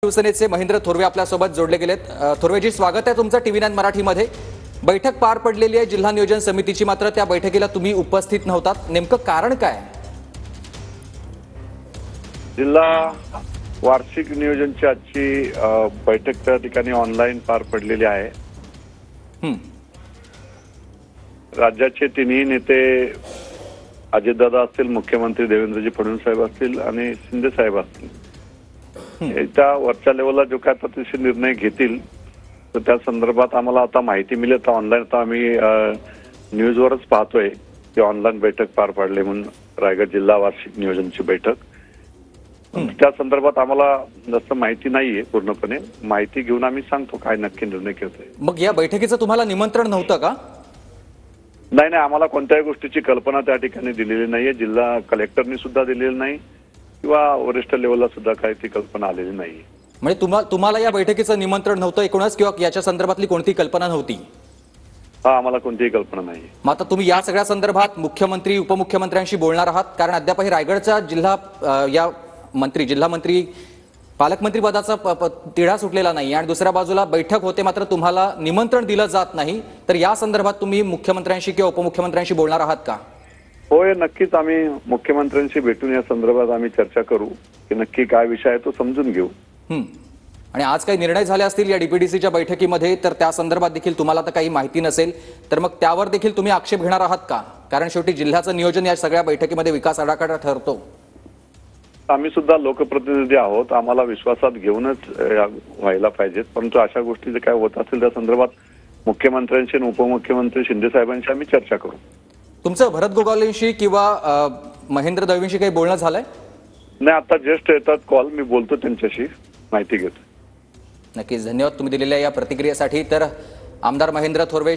शिवसेनेचे महेंद्र थोरवे आपल्यासोबत जोडले गेलेत। थोरवेजी, स्वागत आहे तुमचं टीव्ही9 मराठीमध्ये। बैठक पार पडलेली आहे जिल्हा नियोजन समितीची, मात्र त्या बैठकीला तुम्ही उपस्थित नव्हतात, नेमकं कारण काय? जिल्हा वार्षिक नियोजनची आजची बैठक त्या ठिकाणी ऑनलाईन पार पडलेली आहे। राज्याचे तिन्ही नेते अजितदादा असतील, मुख्यमंत्री देवेंद्रजी फडणवीस साहेब असतील आणि शिंदे साहेब असतील, त्या वरच्या लेवलला जो काय प्रतिष्ठित निर्णय घेतील तर त्या संदर्भात आम्हाला आता माहिती मिळेल। तर ऑनलाईन आता आम्ही न्यूजवरच पाहतोय की ऑनलाईन बैठक पार पडली म्हणून रायगड जिल्हा वार्षिक नियोजनची बैठक। त्या संदर्भात आम्हाला जास्त माहिती नाहीये, पूर्णपणे माहिती घेऊन आम्ही सांगतो काय नक्की निर्णय घेतोय। मग या बैठकीचं तुम्हाला निमंत्रण नव्हतं का? नाही, आम्हाला कोणत्याही गोष्टीची कल्पना त्या ठिकाणी दिलेली नाहीये। जिल्हा कलेक्टरनी सुद्धा दिलेली नाही किंवा वरिष्ठ लेवलला सुद्धा काही ती कल्पना आलेली नाही। म्हणजे तुम्हाला या बैठकीचं निमंत्रण नव्हतं एकूणच, किंवा याच्या संदर्भातली कोणती कल्पना नव्हती? हा, आम्हाला कोणतीही कल्पना नाही। मग आता तुम्ही या सगळ्या संदर्भात मुख्यमंत्री उपमुख्यमंत्र्यांशी बोलणार आहात, कारण अद्यापही रायगडचा जिल्हा मंत्री पालकमंत्री पदाचा तिढा सुटलेला नाही आणि दुसऱ्या बाजूला बैठक होते मात्र तुम्हाला निमंत्रण दिलं जात नाही, तर या संदर्भात तुम्ही मुख्यमंत्र्यांशी किंवा उपमुख्यमंत्र्यांशी बोलणार आहात का? होय, नक्कीच आम्ही मुख्यमंत्र्यांशी भेटून या संदर्भात आम्ही चर्चा करू की नक्की काय विषय आहे तो समजून घेऊ। आणि आज काही निर्णय झाले असतील या डीपीडीसीच्या बैठकीमध्ये, तर त्या संदर्भात देखील तुम्हाला तर काही माहिती नसेल, तर मग त्यावर देखील तुम्ही आक्षेप घेणार आहात का? कारण शेवटी जिल्ह्याचं नियोजन या सगळ्या बैठकीमध्ये विकास आराखडा ठरतो। आम्ही सुद्धा लोकप्रतिनिधी आहोत, आम्हाला विश्वासात घेऊनच व्हायला पाहिजेत, परंतु अशा गोष्टी जर काय होत असतील त्या संदर्भात मुख्यमंत्र्यांशी आणि उपमुख्यमंत्री शिंदे साहेबांशी आम्ही चर्चा करू। तुमचं भरत गोगावलेंशी किंवा महेंद्र दळवींशी काही बोलणं झालंय? नाही, आता जस्ट येतात कॉल, मी बोलतो त्यांच्याशी, माहिती घेतो। नक्कीच, धन्यवाद तुम्ही दिलेल्या या प्रतिक्रियेसाठी। तर आमदार महेंद्र थोरवे